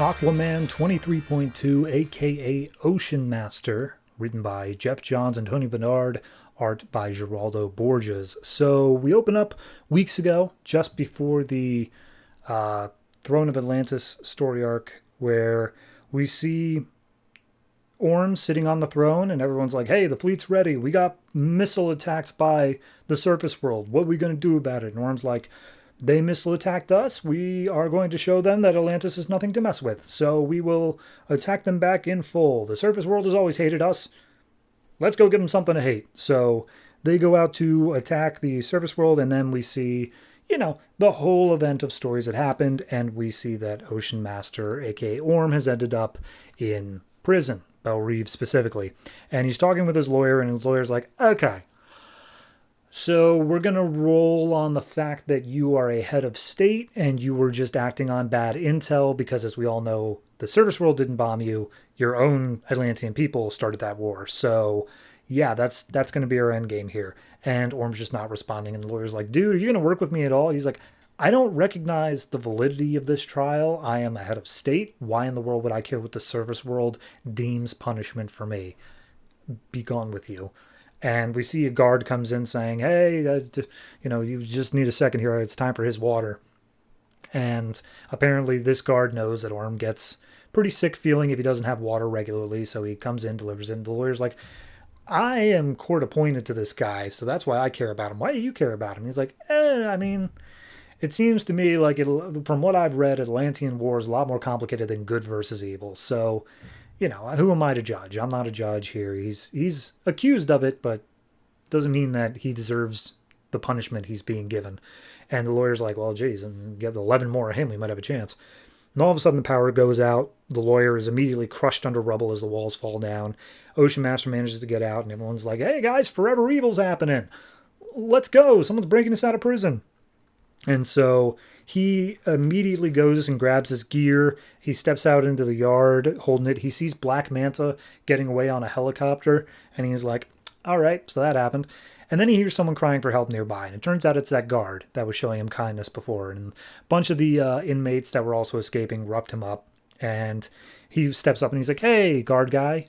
Aquaman 23.2, aka Ocean Master, written by Jeff Johns and Tony Bernard, art by Geraldo Borges. So we open up weeks ago, just before the Throne of Atlantis story arc, where we see Orm sitting on the throne, and everyone's like, hey, the fleet's ready. We got missile attacks by the surface world. What are we going to do about it? And Orm's like, they missile attacked us. We are going to show them that Atlantis is nothing to mess with. So we will attack them back in full. The surface world has always hated us. Let's go give them something to hate. So they go out to attack the surface world, and then we see, the whole event of stories that happened, and we see that Ocean Master, aka Orm, has ended up in prison. Belle Reeve specifically. And he's talking with his lawyer, and his lawyer's like, okay, so we're going to roll on the fact that you are a head of state and you were just acting on bad intel because, as we all know, the surface world didn't bomb you. Your own Atlantean people started that war. So, yeah, that's going to be our end game here. And Orm's just not responding. And the lawyer's like, dude, are you going to work with me at all? He's like, I don't recognize the validity of this trial. I am a head of state. Why in the world would I care what the surface world deems punishment for me? Be gone with you. And we see a guard comes in saying, hey, you just need a second here. It's time for his water. And apparently this guard knows that Orm gets pretty sick feeling if he doesn't have water regularly. So he comes in, delivers it. And the lawyer's like, I am court appointed to this guy, so that's why I care about him. Why do you care about him? He's like, it seems to me like, from what I've read, Atlantean war is a lot more complicated than good versus evil. So, who am I to judge? I'm not a judge here. He's accused of it, but doesn't mean that he deserves the punishment he's being given. And the lawyer's like, well, geez, and get 11 more of him, we might have a chance. And all of a sudden the power goes out. The lawyer is immediately crushed under rubble as the walls fall down. Ocean Master manages to get out, and everyone's like, hey, guys, forever evil's happening. Let's go. Someone's breaking us out of prison. And so he immediately goes and grabs his gear. He steps out into the yard holding it. He sees Black Manta getting away on a helicopter. And he's like, all right, so that happened. And then he hears someone crying for help nearby. And it turns out it's that guard that was showing him kindness before. And a bunch of the inmates that were also escaping roughed him up. And he steps up and he's like, hey, guard guy,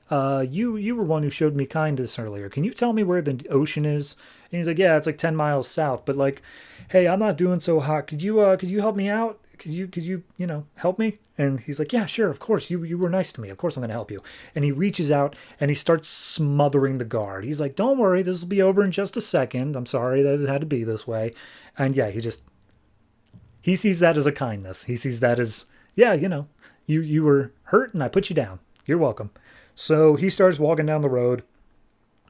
you were one who showed me kindness earlier. Can you tell me where the ocean is? And he's like, yeah, it's like 10 miles south. But like, hey, I'm not doing so hot. Could you help me out? Could you help me? And he's like, yeah, sure, of course. You were nice to me. Of course I'm going to help you. And he reaches out and he starts smothering the guard. He's like, don't worry, this will be over in just a second. I'm sorry that it had to be this way. And yeah, he sees that as a kindness. He sees that as, yeah, you were hurt and I put you down. You're welcome. So he starts walking down the road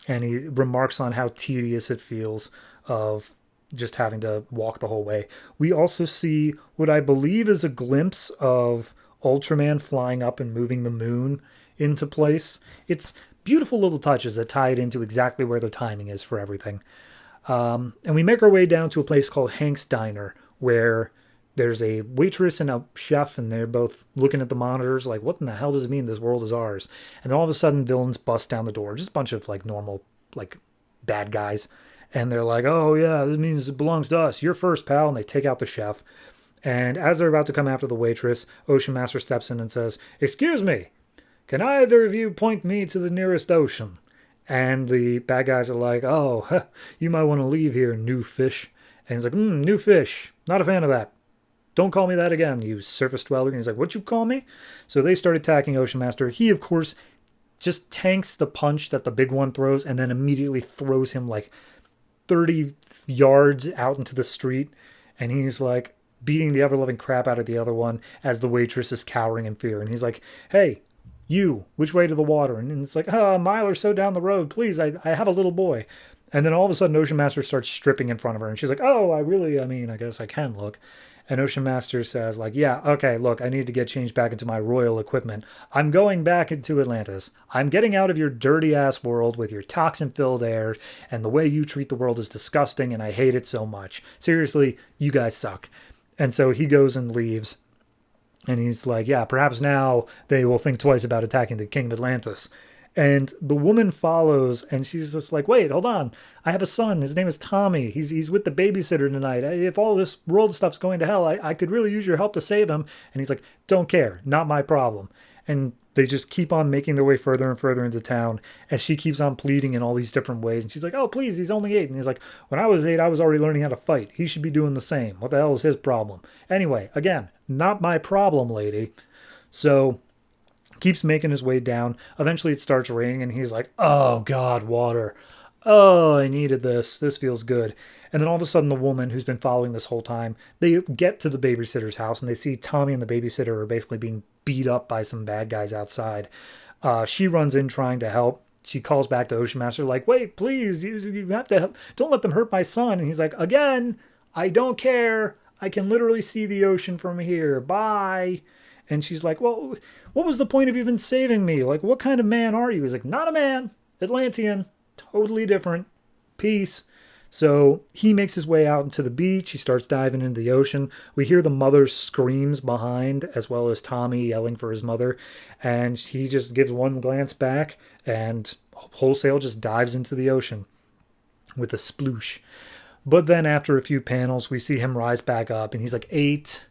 and he remarks on how tedious it feels of just having to walk the whole way. We also see what I believe is a glimpse of Ultraman flying up and moving the moon into place. It's beautiful little touches that tie it into exactly where the timing is for everything. And we make our way down to a place called Hank's Diner, where there's a waitress and a chef, and they're both looking at the monitors like, what in the hell does it mean this world is ours? And then all of a sudden, villains bust down the door. Just a bunch of normal bad guys. And they're like, oh, yeah, this means it belongs to us. You're first, pal. And they take out the chef. And as they're about to come after the waitress, Ocean Master steps in and says, excuse me, can either of you point me to the nearest ocean? And the bad guys are like, oh, you might want to leave here, new fish. And he's like, new fish. Not a fan of that. Don't call me that again, you surface dweller. And he's like, what you call me? So they start attacking Ocean Master. He, of course, just tanks the punch that the big one throws and then immediately throws him 30 yards out into the street, and he's beating the ever-loving crap out of the other one as the waitress is cowering in fear. And he's like, hey, you, which way to the water? And it's like, a mile or so down the road, please, I have a little boy. And then all of a sudden Ocean Master starts stripping in front of her, and she's like, oh, I guess I can look. And Ocean Master says, yeah, okay, look, I need to get changed back into my royal equipment. I'm going back into Atlantis. I'm getting out of your dirty-ass world with your toxin-filled air, and the way you treat the world is disgusting, and I hate it so much. Seriously, you guys suck. And so he goes and leaves, and he's like, yeah, perhaps now they will think twice about attacking the King of Atlantis. And the woman follows, and she's just like, wait, hold on. I have a son. His name is Tommy. He's with the babysitter tonight. If all this world stuff's going to hell, I could really use your help to save him. And he's like, don't care. Not my problem. And they just keep on making their way further and further into town. And she keeps on pleading in all these different ways. And she's like, oh, please, he's only 8. And he's like, when I was 8, I was already learning how to fight. He should be doing the same. What the hell is his problem? Anyway, again, not my problem, lady. So keeps making his way down. Eventually it starts raining and he's like, oh God, water. Oh, I needed this. This feels good. And then all of a sudden the woman who's been following this whole time, they get to the babysitter's house and they see Tommy and the babysitter are basically being beat up by some bad guys outside. She runs in trying to help. She calls back to Ocean Master like, wait, please, you have to help. Don't let them hurt my son. And he's like, again, I don't care. I can literally see the ocean from here. Bye. And she's like, well, what was the point of even saving me? Like, what kind of man are you? He's like, not a man. Atlantean. Totally different. Peace. So he makes his way out into the beach. He starts diving into the ocean. We hear the mother's screams behind, as well as Tommy yelling for his mother. And he just gives one glance back and wholesale just dives into the ocean with a sploosh. But then after a few panels, we see him rise back up and he's like, 8.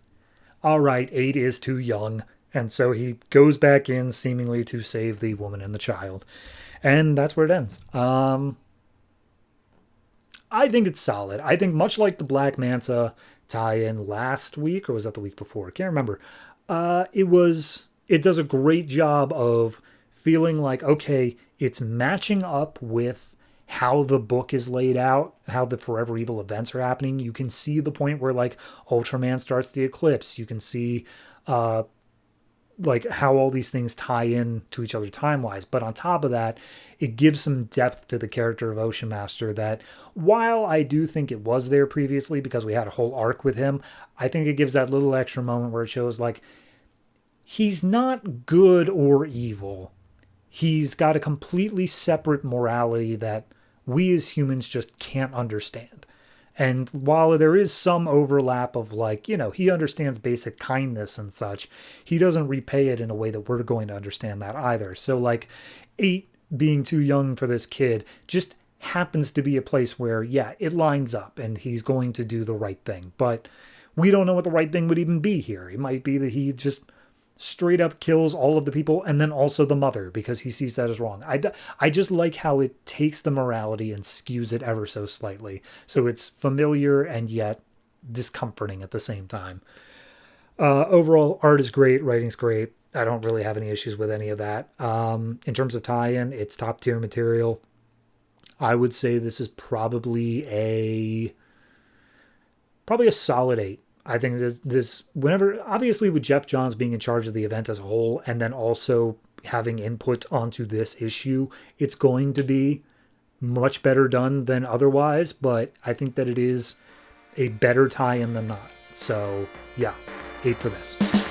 All right, 8 is too young. And so he goes back in seemingly to save the woman and the child. And that's where it ends. I think it's solid. I think much like the Black Manta tie-in last week, or was that the week before? I can't remember. It does a great job of feeling like, okay, it's matching up with how the book is laid out, how the Forever Evil events are happening. You can see the point where like Ultraman starts the eclipse. You can see like how all these things tie in to each other time-wise. But on top of that, it gives some depth to the character of Ocean Master that, while I do think it was there previously because we had a whole arc with him, I think it gives that little extra moment where it shows like he's not good or evil. He's got a completely separate morality that we as humans just can't understand. And while there is some overlap of like, you know, he understands basic kindness and such, he doesn't repay it in a way that we're going to understand that either. So like 8 being too young for this kid just happens to be a place where, yeah, it lines up and he's going to do the right thing. But we don't know what the right thing would even be here. It might be that he just straight up kills all of the people and then also the mother because he sees that as wrong. I just like how it takes the morality and skews it ever so slightly. So it's familiar and yet discomforting at the same time. Overall, art is great. Writing's great. I don't really have any issues with any of that. In terms of tie-in, it's top tier material. I would say this is probably a solid 8. I think this whenever, obviously with Jeff Johns being in charge of the event as a whole, and then also having input onto this issue, it's going to be much better done than otherwise, but I think that it is a better tie-in than not. So yeah, 8 for this.